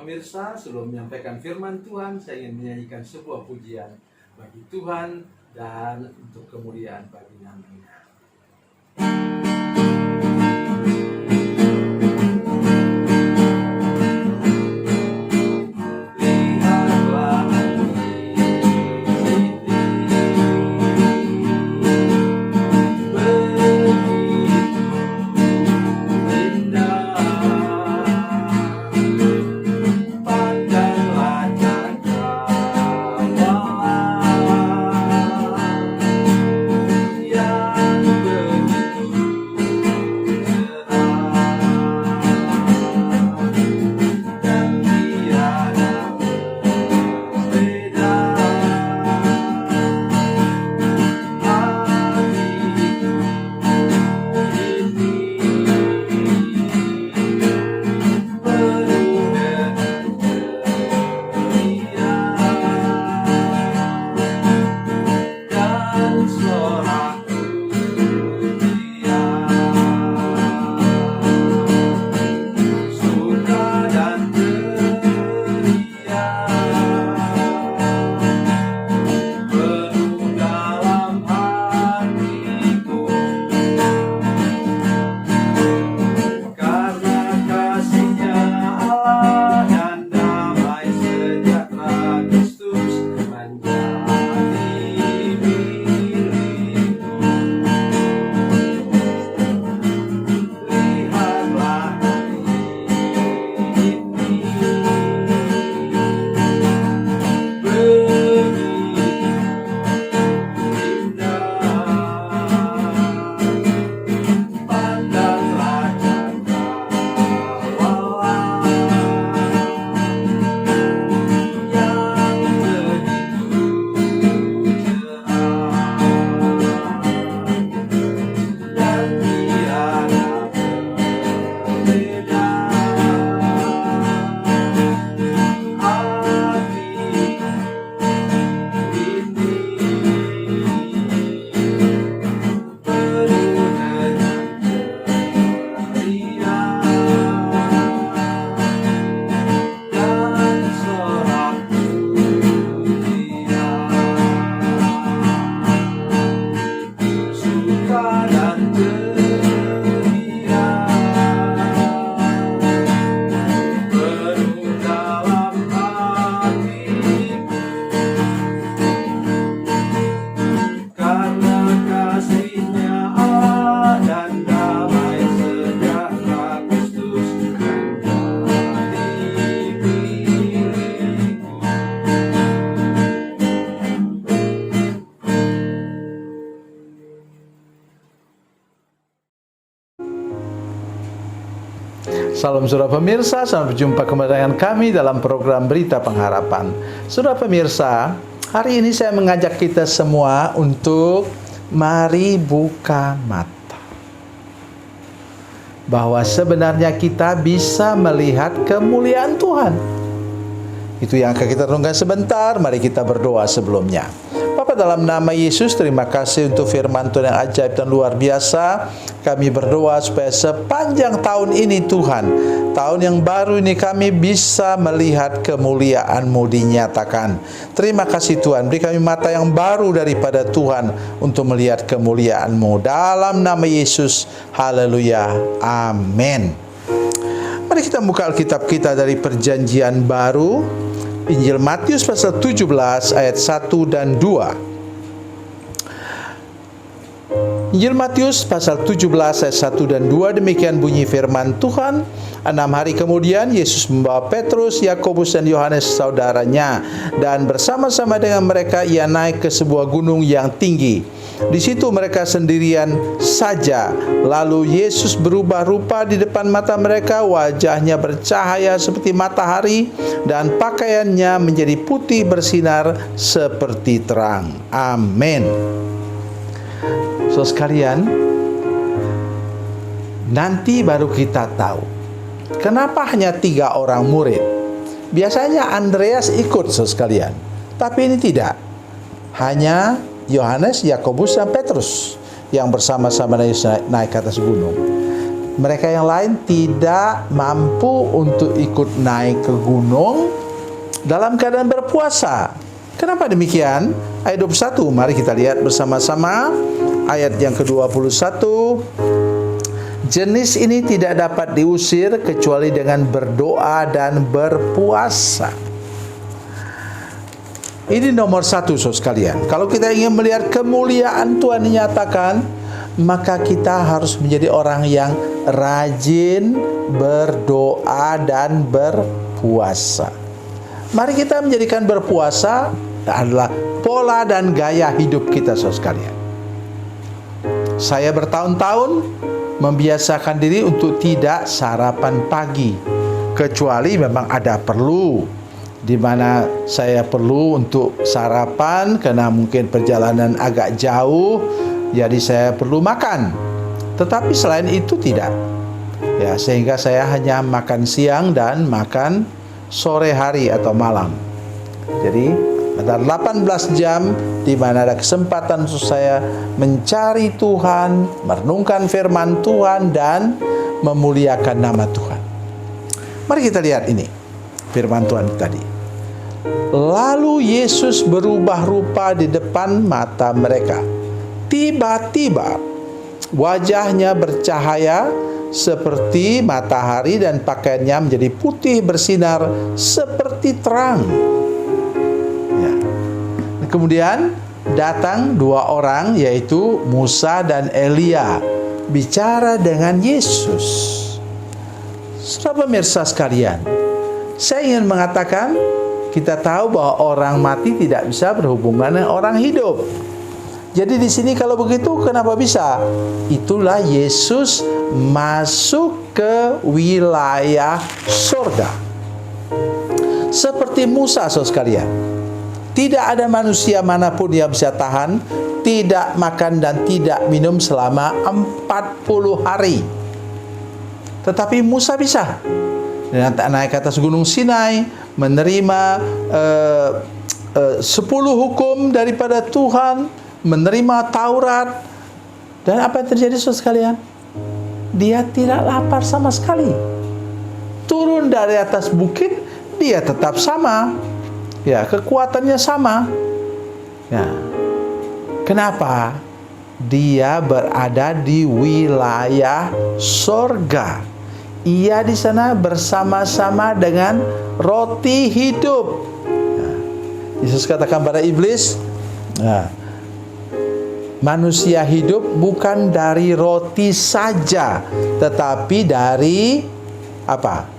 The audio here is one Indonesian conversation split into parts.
pemirsa, sebelum menyampaikan firman Tuhan, saya ingin menyanyikan sebuah pujian bagi Tuhan dan untuk kemuliaan bagi nama-Nya. Salam saudara pemirsa, selamat berjumpa kembali dengan kami dalam program Berita Pengharapan. Saudara pemirsa, hari ini saya mengajak kita semua untuk mari buka mata. Bahwa sebenarnya kita bisa melihat kemuliaan Tuhan. Itu yang akan kita renungkan sebentar, mari kita berdoa sebelumnya. Bapa, dalam nama Yesus, terima kasih untuk firman Tuhan yang ajaib dan luar biasa. Kami berdoa supaya sepanjang tahun ini Tuhan, tahun yang baru ini kami bisa melihat kemuliaan-Mu dinyatakan. Terima kasih Tuhan, beri kami mata yang baru daripada Tuhan untuk melihat kemuliaan-Mu. Dalam nama Yesus, haleluya, amin. Mari kita buka Alkitab kita dari Perjanjian Baru, Injil Matius pasal 17 ayat 1 dan 2. Injil Matius pasal 17 ayat 1 dan 2, demikian bunyi firman Tuhan. 6 hari kemudian Yesus membawa Petrus, Yakobus dan Yohanes saudaranya, dan bersama-sama dengan mereka ia naik ke sebuah gunung yang tinggi. Di situ mereka sendirian saja. Lalu Yesus berubah rupa di depan mata mereka, wajahnya bercahaya seperti matahari dan pakaiannya menjadi putih bersinar seperti terang. Amin. Saudara sekalian, nanti baru kita tahu kenapa hanya 3 orang murid. Biasanya Andreas ikut, saudara sekalian, tapi ini tidak. Hanya Yohanes, Yakobus dan Petrus yang bersama-sama naik ke atas gunung. Mereka yang lain tidak mampu untuk ikut naik ke gunung dalam keadaan berpuasa. Kenapa demikian? Ayat 21, mari kita lihat bersama-sama. Ayat yang ke-21. Jenis ini tidak dapat diusir kecuali dengan berdoa dan berpuasa. Ini nomor satu, saudara sekalian. Kalau kita ingin melihat kemuliaan Tuhan dinyatakan, maka kita harus menjadi orang yang rajin berdoa dan berpuasa. Mari kita menjadikan berpuasa adalah pola dan gaya hidup kita, saudara sekalian. Saya bertahun-tahun membiasakan diri untuk tidak sarapan pagi, kecuali memang ada perlu, di mana saya perlu untuk sarapan karena mungkin perjalanan agak jauh, jadi saya perlu makan. Tetapi selain itu tidak. Ya, sehingga saya hanya makan siang dan makan sore hari atau malam. Jadi ada 18 jam di mana ada kesempatan untuk saya mencari Tuhan, merenungkan firman Tuhan dan memuliakan nama Tuhan. Mari kita lihat ini firman Tuhan tadi. Lalu Yesus berubah rupa di depan mata mereka. Tiba-tiba wajahnya bercahaya seperti matahari dan pakaiannya menjadi putih bersinar seperti terang. Ya. Kemudian datang dua orang, yaitu Musa dan Elia, bicara dengan Yesus. Saudara pemirsa sekalian, saya ingin mengatakan, kita tahu bahwa orang mati tidak bisa berhubungan dengan orang hidup. Jadi di sini kalau begitu kenapa bisa? Itulah Yesus masuk ke wilayah surga. Seperti Musa, saudara sekalian. Tidak ada manusia manapun yang bisa tahan tidak makan dan tidak minum selama 40 hari. Tetapi Musa bisa. Dan naik ke atas gunung Sinai, menerima 10 hukum daripada Tuhan, menerima Taurat. Dan apa yang terjadi, saudara sekalian? Dia tidak lapar sama sekali. Turun dari atas bukit, dia tetap sama. Ya, kekuatannya sama. Ya. Kenapa? Dia berada di wilayah surga. Ia di sana bersama-sama dengan roti hidup. Ya. Yesus katakan pada iblis, nah, manusia hidup bukan dari roti saja, tetapi dari apa?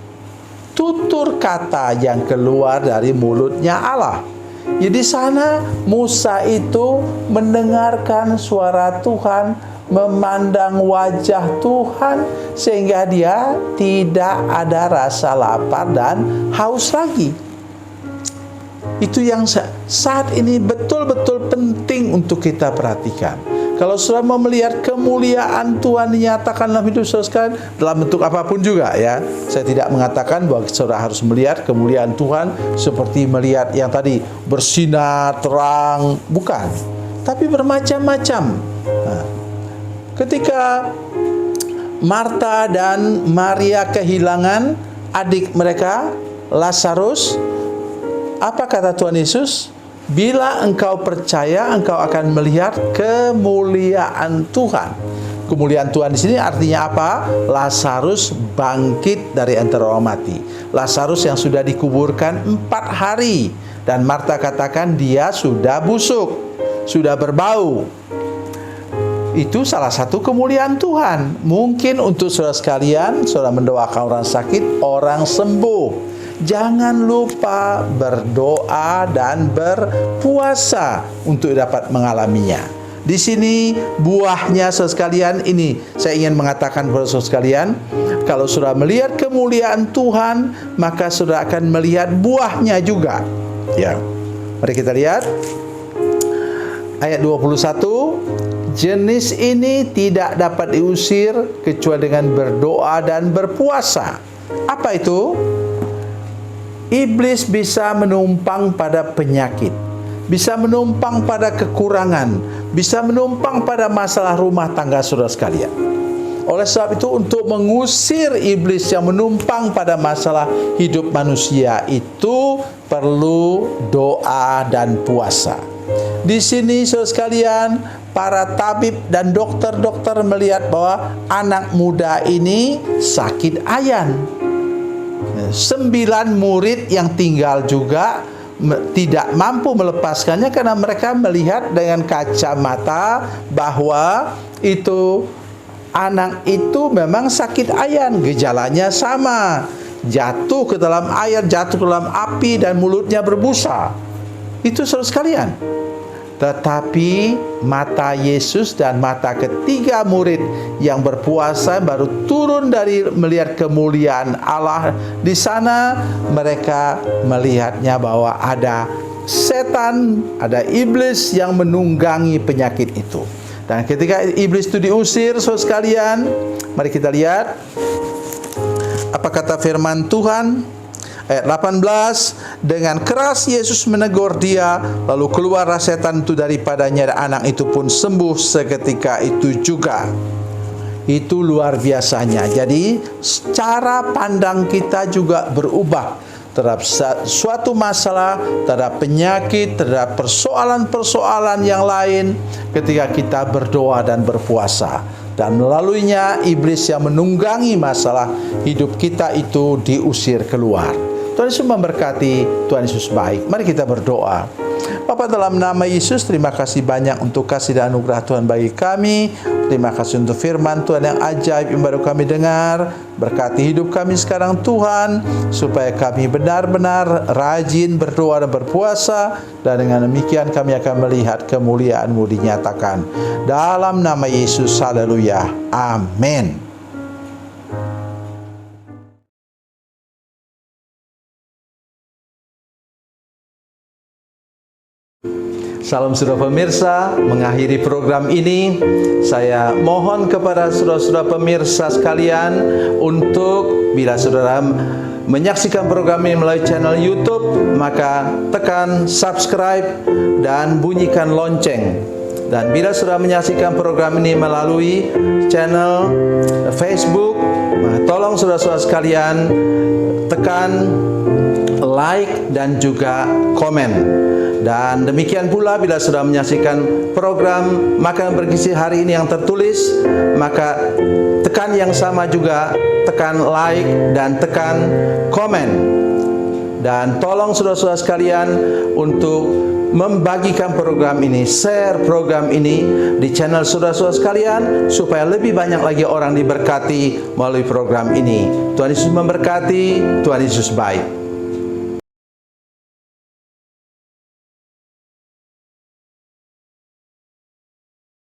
Tutur kata yang keluar dari mulutnya Allah. Jadi sana Musa itu mendengarkan suara Tuhan, memandang wajah Tuhan, sehingga dia tidak ada rasa lapar dan haus lagi. Itu yang saat ini betul-betul penting untuk kita perhatikan. Kalau saudara mau melihat kemuliaan Tuhan dinyatakan dalam hidup saudara sekalian, dalam bentuk apapun juga ya. Saya tidak mengatakan bahwa saudara harus melihat kemuliaan Tuhan seperti melihat yang tadi bersinar terang, bukan. Tapi bermacam-macam. Nah, ketika Marta dan Maria kehilangan adik mereka, Lazarus, apa kata Tuhan Yesus? Bila engkau percaya, engkau akan melihat kemuliaan Tuhan. Kemuliaan Tuhan di sini artinya apa? Lazarus bangkit dari antara orang mati. Lazarus yang sudah dikuburkan 4 hari. Dan Marta katakan dia sudah busuk, sudah berbau. Itu salah satu kemuliaan Tuhan. Mungkin untuk saudara sekalian, saudara mendoakan orang sakit, orang sembuh. Jangan lupa berdoa dan berpuasa untuk dapat mengalaminya. Di sini buahnya saudara sekalian, ini saya ingin mengatakan kepada saudara sekalian, kalau saudara melihat kemuliaan Tuhan, maka saudara akan melihat buahnya juga. Ya. Mari kita lihat ayat 21. Jenis ini tidak dapat diusir kecuali dengan berdoa dan berpuasa. Apa itu? Iblis bisa menumpang pada penyakit, bisa menumpang pada kekurangan, bisa menumpang pada masalah rumah tangga saudara sekalian. Oleh sebab itu, untuk mengusir iblis yang menumpang pada masalah hidup manusia itu perlu doa dan puasa. Di sini saudara sekalian, para tabib dan dokter-dokter melihat bahwa anak muda ini sakit ayan. 9 murid yang tinggal juga tidak mampu melepaskannya karena mereka melihat dengan kacamata bahwa itu anak itu memang sakit ayan, gejalanya sama, jatuh ke dalam air, jatuh ke dalam api dan mulutnya berbusa. Itu saudara sekalian. Tetapi mata Yesus dan mata ketiga murid yang berpuasa baru turun dari melihat kemuliaan Allah di sana, mereka melihatnya bahwa ada setan, ada iblis yang menunggangi penyakit itu. Dan ketika iblis itu diusir, saudara sekalian, mari kita lihat apa kata firman Tuhan. Ayat 18, dengan keras Yesus menegur dia, lalu keluarlah setan itu daripadanya, dan anak itu pun sembuh seketika itu juga. Itu luar biasanya. Jadi cara pandang kita juga berubah terhadap suatu masalah, terhadap penyakit, terhadap persoalan-persoalan yang lain ketika kita berdoa dan berpuasa. Dan melaluinya iblis yang menunggangi masalah hidup kita itu diusir keluar. Tuhan Yesus memberkati, Tuhan Yesus baik. Mari kita berdoa. Bapa, dalam nama Yesus, terima kasih banyak untuk kasih dan anugerah Tuhan bagi kami. Terima kasih untuk firman Tuhan yang ajaib yang baru kami dengar. Berkati hidup kami sekarang Tuhan, supaya kami benar-benar rajin berdoa dan berpuasa, dan dengan demikian kami akan melihat kemuliaan-Mu dinyatakan. Dalam nama Yesus, haleluya, amin. Salam saudara pemirsa, mengakhiri program ini saya mohon kepada saudara-saudara pemirsa sekalian untuk bila saudara menyaksikan program ini melalui channel YouTube, maka tekan subscribe dan bunyikan lonceng. Dan bila saudara menyaksikan program ini melalui channel Facebook, tolong saudara-saudara sekalian tekan like dan juga komen. Dan demikian pula bila sudah menyaksikan program Makanan Bergizi hari ini yang tertulis, maka tekan yang sama juga, tekan like dan tekan komen. Dan tolong saudara-saudara sekalian untuk membagikan program ini, share program ini di channel saudara-saudara sekalian, supaya lebih banyak lagi orang diberkati melalui program ini. Tuhan Yesus memberkati, Tuhan Yesus baik.